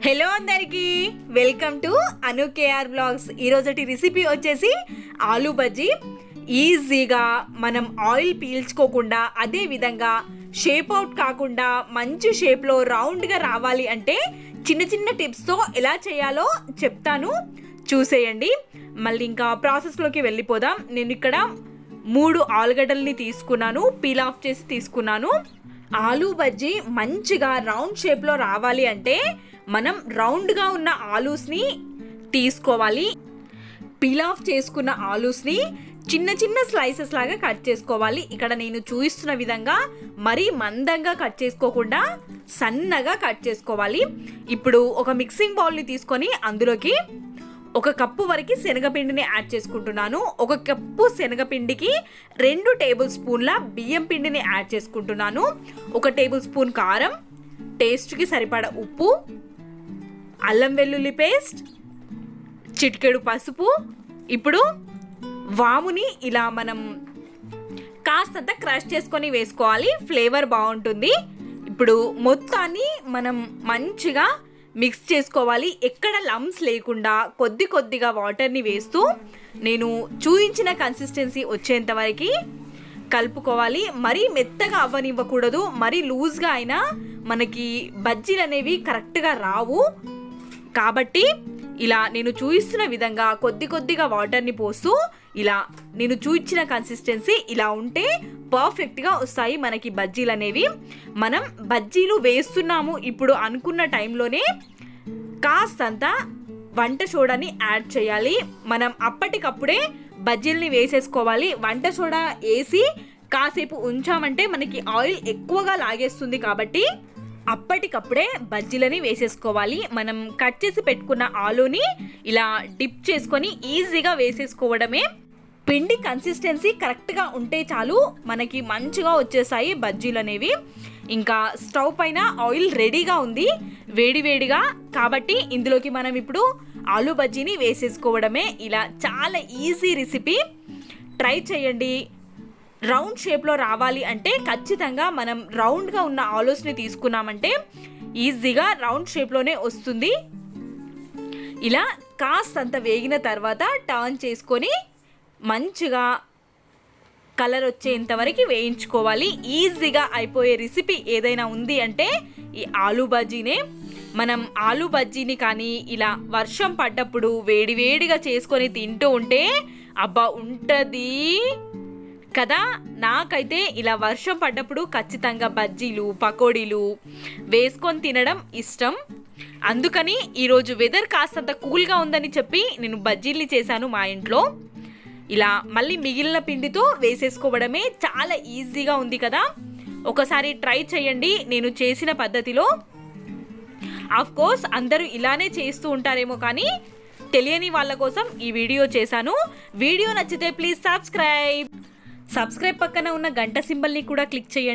Hello అందరికీ, welcome to Anu KR blogs. ఈరోజటి recipe వచ్చేసి ఆలూ బజ్జీ. ఈజీగా మనం ఆయిల్ పీల్చుకోకుండా, అదే విధంగా షేప్ అవుట్ కాకుండా మంచి షేప్లో రౌండ్గా రావాలి అంటే చిన్న చిన్న టిప్స్తో ఎలా చేయాలో చెప్తాను, చూసేయండి. మళ్ళీ ఇంకా ప్రాసెస్లోకి వెళ్ళిపోదాం. నేను ఇక్కడ 3 ఆలుగడ్డల్ని తీసుకున్నాను, పీల్ ఆఫ్ చేసి తీసుకున్నాను. ఆలూ బజ్జీ మంచిగా రౌండ్ షేప్లో రావాలి అంటే మనం రౌండ్గా ఉన్న ఆలూస్ని తీసుకోవాలి. పీల్ ఆఫ్ చేసుకున్న ఆలూస్ని చిన్న చిన్న స్లైసెస్ లాగా కట్ చేసుకోవాలి. ఇక్కడ నేను చూపిస్తున్న విధంగా మరీ మందంగా కట్ చేసుకోకుండా సన్నగా కట్ చేసుకోవాలి. ఇప్పుడు ఒక మిక్సింగ్ బౌల్ని తీసుకొని అందులోకి 1 కప్పు వరకు శనగపిండిని యాడ్ చేసుకుంటున్నాను. 1 కప్పు శనగపిండికి 2 టేబుల్ స్పూన్ల బియ్యం పిండిని యాడ్ చేసుకుంటున్నాను. 1 టేబుల్ స్పూన్ కారం, టేస్ట్కి సరిపడా ఉప్పు, అల్లం వెల్లుల్లి పేస్ట్, చిటికెడు పసుపు. ఇప్పుడు వాముని ఇలా మనం కాస్తంత క్రష్ చేసుకొని వేసుకోవాలి, ఫ్లేవర్ బాగుంటుంది. ఇప్పుడు మొత్తాన్ని మనం మంచిగా మిక్స్ చేసుకోవాలి. ఎక్కడ లమ్స్ లేకుండా కొద్ది కొద్దిగా వాటర్ని వేస్తూ నేను చూపించిన కన్సిస్టెన్సీ వచ్చేంత వరకు కలుపుకోవాలి. మరీ మెత్తగా అవ్వనివ్వకూడదు, మరీ లూజ్గా అయినా మనకి బజ్జీలు అనేవి కరెక్ట్గా రావు. కాబట్టి ఇలా నేను చూపిస్తున్న విధంగా కొద్ది కొద్దిగా వాటర్ని పోస్తూ ఇలా నేను చూపించిన కన్సిస్టెన్సీ ఇలా ఉంటే పర్ఫెక్ట్గా వస్తాయి మనకి బజ్జీలు అనేవి. మనం బజ్జీలు వేస్తున్నాము ఇప్పుడు అనుకున్న టైంలోనే కాస్తంత వంట సోడాని యాడ్ చేయాలి. మనం అప్పటికప్పుడే బజ్జీలని వేసేసుకోవాలి. వంట సోడా వేసి కాసేపు ఉంచామంటే మనకి ఆయిల్ ఎక్కువగా లాగేస్తుంది, కాబట్టి అప్పటికప్పుడే బజ్జీలని వేసేసుకోవాలి. మనం కట్ చేసి పెట్టుకున్న ఆలూని ఇలా డిప్ చేసుకొని ఈజీగా వేసేసుకోవడమే. పిండి కన్సిస్టెన్సీ కరెక్ట్గా ఉంటే చాలు, మనకి మంచిగా వచ్చేసాయి బజ్జీలు అనేవి. ఇంకా స్టవ్ పైన ఆయిల్ రెడీగా ఉంది, వేడివేడిగా. కాబట్టి ఇందులోకి మనం ఇప్పుడు ఆలూ బజ్జీని వేసేసుకోవడమే. ఇలా చాలా ఈజీ రెసిపీ, ట్రై చేయండి. రౌండ్ షేప్లో రావాలి అంటే ఖచ్చితంగా మనం రౌండ్గా ఉన్న ఆలూస్ని తీసుకున్నామంటే ఈజీగా రౌండ్ షేప్లోనే వస్తుంది. ఇలా కాస్తంత వేగిన తర్వాత టర్న్ చేసుకొని మంచిగా కలర్ వచ్చేంత వరకు వేయించుకోవాలి. ఈజీగా అయిపోయే రెసిపీ ఏదైనా ఉంది అంటే ఈ ఆలూ బజ్జీనే. మనం ఆలూ బజ్జీని కానీ ఇలా వర్షం పడ్డప్పుడు వేడివేడిగా చేసుకొని తింటూ ఉంటే అబ్బా ఉంటుంది కదా. నాకైతే ఇలా వర్షం పడ్డప్పుడు ఖచ్చితంగా బజ్జీలు, పకోడీలు వేసుకొని తినడం ఇష్టం. అందుకని ఈరోజు వెదర్ కాస్తంత కూల్గా ఉందని చెప్పి నేను బజ్జీల్ని చేశాను మా ఇంట్లో. ఇలా మళ్ళీ మిగిలిన పిండితో వేసేసుకోవడమే, చాలా ఈజీగా ఉంది కదా. ఒకసారి ట్రై చేయండి నేను చేసిన పద్ధతిలో. ఆఫ్ కోర్స్ అందరూ ఇలానే చేస్తూ ఉంటారేమో, కానీ తెలియని వాళ్ళ కోసం ఈ వీడియో చేశాను. వీడియో నచ్చితే ప్లీజ్ సబ్స్క్రైబ్ పక్కన ఉన్న గంట సింబల్ని కూడా క్లిక్ చేయండి.